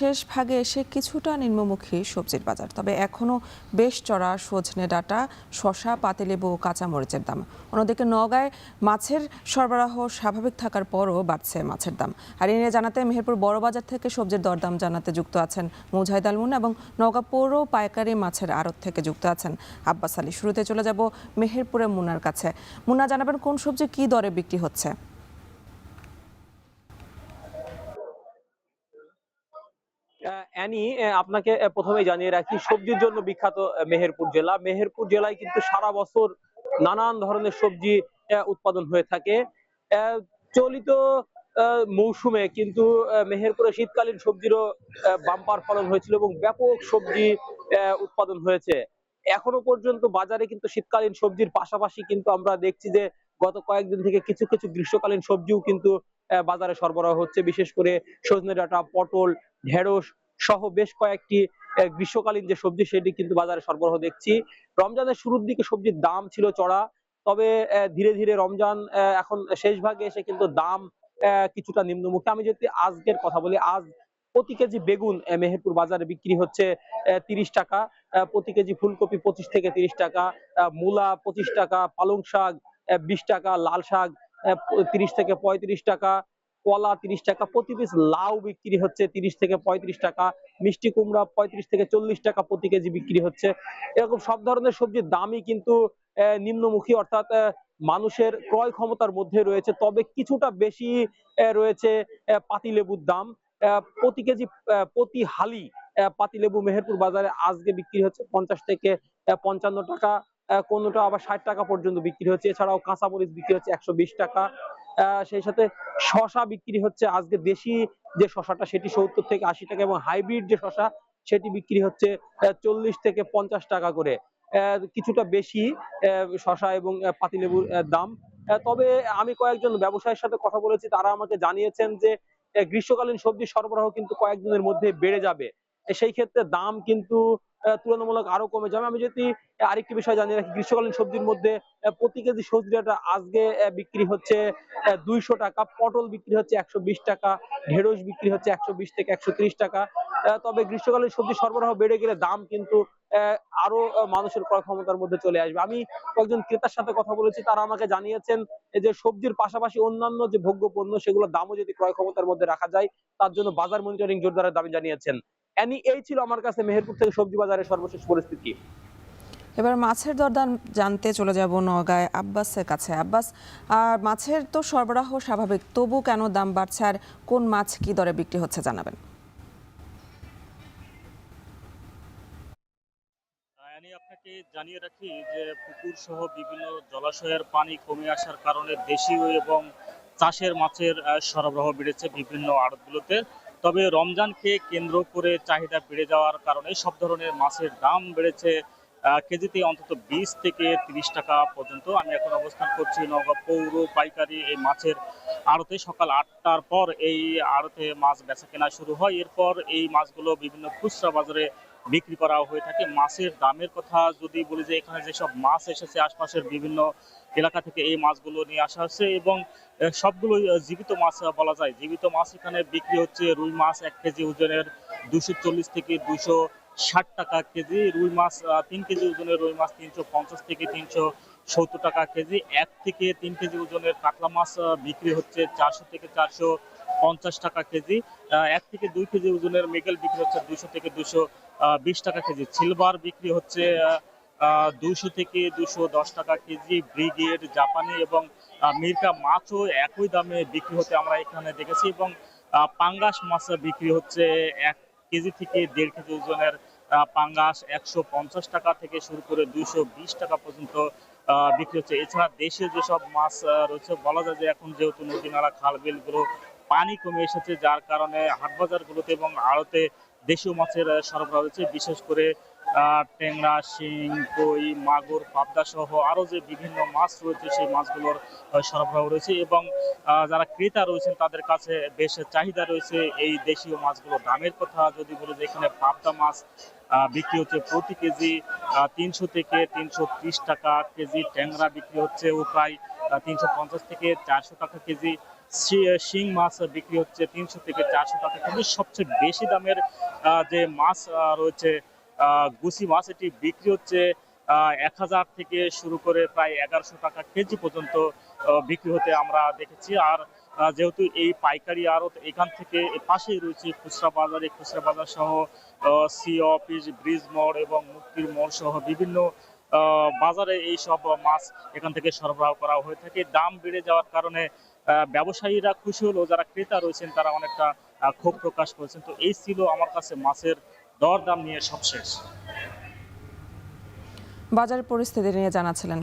শেষ ভাগে এসে কিছুটা নিম্নমুখী সবজির বাজার, তবে এখনো বেশ চড়া সজনে ডাঁটা, শসা, পাতিলেবু ও কাঁচামরিচের দাম। অন্যদিকে নওগাঁয় মাছের সরবরাহ স্বাভাবিক থাকার পরও বাড়ছে মাছের দাম। আর এ নিয়ে জানাতে মেহেরপুর বড় বাজার থেকে সবজির দরদাম জানাতে যুক্ত আছেন মুজাহিদ আল মুন্না এবং নওগাঁ পৌর পাইকারি মাছের আড়ত থেকে যুক্ত আছেন আব্বাস আলী। শুরুতে চলে যাব মেহেরপুরের মুন্নার কাছে। মুন্না, জানাবেন কোন সবজি কী দরে বিক্রি হচ্ছে? অ্যানি, আপনাকে প্রথমেই জানিয়ে রাখি, সবজির জন্য বিখ্যাত মেহেরপুর জেলা। মেহেরপুর জেলায় কিন্তু সারা বছর নানান ধরনের সবজি উৎপাদন হয়ে থাকে। চলিত মৌসুমে কিন্তু মেহেরপুরে শীতকালীন সবজিরও বাম্পার ফলন হয়েছিল এবং ব্যাপক সবজি উৎপাদন হয়েছে। এখনো পর্যন্ত বাজারে কিন্তু শীতকালীন সবজির পাশাপাশি কিন্তু আমরা দেখছি যে গত কয়েকদিন থেকে কিছু কিছু গ্রীষ্মকালীন সবজিও কিন্তু বাজারে সরবরাহ হচ্ছে। বিশেষ করে সজনে ডাঁটা, পটল, ঢেঁড়স সহ বেশ কয়েকটি গ্রীষ্মকালীন যে সবজি সেটি কিন্তু বাজারে সরবরাহ দেখছি। রমজানের শুরুর দিকে সবজির দাম ছিল চড়া, তবে ধীরে ধীরে রমজান এখন শেষ ভাগে এসে কিন্তু দাম কিছুটা নিম্নমুখী। আমি যদি আজকের কথা বলি, আজ প্রতি কেজি বেগুন মেহেরপুর বাজারে বিক্রি হচ্ছে ৩০ টাকা, প্রতি কেজি ফুলকপি ২৫ থেকে ৩০ টাকা, মূলা ২৫ টাকা, পালং শাক ২০ টাকা, লাল শাক ৩০ থেকে ৩৫ টাকা, কলা ৩০ টাকা, প্রতি পিস লাউ বিক্রি হচ্ছে ৩০ থেকে ৩৫ টাকা, মিষ্টি কুমড়া ৩৫ থেকে ৪০ টাকা প্রতি কেজি বিক্রি হচ্ছে। এরকম সব ধরনের সবজির দামই কিন্তু নিম্নমুখী, অর্থাৎ মানুষের ক্রয় ক্ষমতার মধ্যে রয়েছে। তবে কিছুটা বেশি রয়েছে পাতিলেবুর দাম। প্রতি কেজি প্রতি হালি পাতিলেবু মেহেরপুর বাজারে আজকে বিক্রি হচ্ছে ৫০ থেকে ৫৫ টাকা, কোনোটা আবার ৬০ টাকা পর্যন্ত বিক্রি হচ্ছে। এছাড়াও কাঁচামরিচ বিক্রি হচ্ছে ১২০ টাকা। সেই সাথে শশা বিক্রি হচ্ছে আজকে দেশি যে শশাটা সেটি ৭০ থেকে ৮০ টাকা এবং হাইব্রিড যে শশা সেটি বিক্রি হচ্ছে ৪০ থেকে ৫০ টাকা করে। কিছুটা বেশি শশা এবং পাতিলেবুর দাম। তবে আমি কয়েকজন ব্যবসায়ীর সাথে কথা বলেছি, তারা আমাকে জানিয়েছেন যে গ্রীষ্মকালীন সবজি সরবরাহ কিন্তু কয়েকদিনের মধ্যে বেড়ে যাবে। সেই ক্ষেত্রে দাম কিন্তু তুলনামূলক আরো কমে যাবে। আমি যদি আরেকটি বিষয় জানিয়ে রাখি, গ্রীষ্মকালীন সবজির মধ্যে প্রতি কেজি সজনে ডাঁটা আজকে বিক্রি হচ্ছে ২০০ টাকা, পটল বিক্রি হচ্ছে ১২০ টাকা, ঢেঁড়স বিক্রি হচ্ছে ১২০ থেকে ১৩০ টাকা। তবে গ্রীষ্মকালীন সবজি সরবরাহ বেড়ে গেলে দাম কিন্তু আরো মানুষের ক্রয় ক্ষমতার মধ্যে চলে আসবে। আমি কয়েকজন ক্রেতার সাথে কথা বলেছি, তারা আমাকে জানিয়েছেন যে সবজির পাশাপাশি অন্যান্য যে ভোগ্য পণ্য সেগুলোর দামও যদি ক্রয় ক্ষমতার মধ্যে রাখা যায়, তার জন্য বাজার মনিটরিং জোরদারের দাবি জানিয়েছেন। এই ছিল আমার কাছে মেহেরপুর থেকে সবজি বাজারের সর্বশেষ পরিস্থিতি। এবার মাছের দরদাম জানতে চলে যাব নওগাঁয় আব্বাসের কাছে। আব্বাস, আর মাছের তো সরবরাহ স্বাভাবিক, তবু কেন দাম বাড়ছে আর কোন মাছ কি দরে বিক্রি হচ্ছে জানাবেন। আমি আপনাকে জানিয়ে রাখি যে পুকুর সহ বিভিন্ন জলাশয়ের পানি কমে আসার কারণে দেশীয় এবং চাষের মাছের সরবরাহ বেড়েছে বিভিন্ন আড়তগুলোতে। তবে রমজানকে কেন্দ্র করে চাহিদা বেড়ে যাওয়ার কারণে সব ধরনের মাছের দাম বেড়েছে কেজিতে অন্তত ২০ থেকে ৩০ টাকা পর্যন্ত। আমি এখন অবস্থান করছি নওগাঁ পৌর পাইকারি এই মাছের আড়তে। সকাল ৮টার পর এই আড়তে মাছ বেচা কেনা শুরু হয়। এরপর এই মাছগুলো বিভিন্ন খুচরা বাজারে বিক্রি করা হয়ে থাকে। মাছের দামের কথা যদি বলি, যে এখানে যেসব মাছ এসেছে আশপাশের বিভিন্ন এলাকা থেকে এই মাছগুলো নিয়ে আসা হচ্ছে এবং সবগুলোই জীবিত মাছ বলা যায়। জীবিত মাছ এখানে বিক্রি হচ্ছে রুই মাছ ১ কেজি ওজনের ২৪০ থেকে ২৬০ টাকা কেজি, রুই মাছ ৩ কেজি ওজনের রুই মাছ ৩৫০ থেকে ৩৭০ টাকা কেজি, ১ থেকে ৩ কেজি ওজনের কাতলা মাছ বিক্রি হচ্ছে ৪০০ থেকে ৪৫০ টাকা কেজি, ১ থেকে ২ কেজি ওজনের মৃগেল বিক্রি হচ্ছে ২০০ থেকে ২২০ টাকা কেজি, সিলভার বিক্রি হচ্ছে ২০০ থেকে ২১০ টাকা কেজি, ব্রিগেড, জাপানি এবং মিরকা মাছও একই দামে বিক্রি হতে আমরা এখানে দেখেছি এবং পাঙ্গাস মাছ বিক্রি হচ্ছে ১ কেজি থেকে ১.৫ কেজি ওজনের পাঙ্গাস ১৫০ টাকা থেকে শুরু করে ২২০ টাকা পর্যন্ত বিক্রি হচ্ছে। এছাড়া দেশে যেসব মাছ রয়েছে, বলা যায় যে এখন যেহেতু নদী নালা খাল বিলগুলো পানি কমে এসেছে, যার কারণে হাটবাজারগুলোতে এবং আড়তে দেশীয় মাছের সরবরাহ হয়েছে। বিশেষ করে ট্যাংরা, শিং, কই, মাগুর, পাবদা সহ আরো যে বিভিন্ন মাছ রয়েছে সেই মাছগুলোর সরবরাহ রয়েছে এবং যারা ক্রেতা রয়েছেন তাদের কাছে বেশ চাহিদা রয়েছে এই দেশীয় মাছগুলো। দামের কথা যদি বলি, যে এখানে পাবদা মাছ বিক্রি হচ্ছে প্রতি কেজি ৩০০ থেকে ৩৩০ টাকা কেজি, ট্যাংরা বিক্রি হচ্ছে ও প্রায় ৩৫০ থেকে ৪০০ টাকা কেজি, শিং মাছ বিক্রি হচ্ছে 300 থেকে 400 টাকা, কিন্তু সবচেয়ে বেশি দামের যে মাছ রয়েছে গুছি মাছ, এটি বিক্রি হচ্ছে 1000 থেকে শুরু করে প্রায় 1100 টাকা কেজি পর্যন্ত বিক্রি হতে আমরা দেখেছি। আর যেহেতু এই পাইকারি আড়ত এখান থেকে পাশেই রয়েছে খুচরা বাজার, এই খুচরা বাজার সহ সি অফিস, ব্রিজ মোড় এবং মুক্তির মোড় সহ বিভিন্ন বাজারে এই সব মাছ এখান থেকে সরবরাহ করা হয়ে থাকে। দাম বেড়ে যাওয়ার কারণে ব্যবসায়ীরা খুশি হলেও যারা ক্রেতা রয়েছেন তারা অনেকটা ক্ষোভ প্রকাশ করেছেন। তো এই ছিল আমার কাছে মাছের দর দাম নিয়ে সবশেষ। বাজার পরিস্থিতি নিয়ে জানাচ্ছিলেন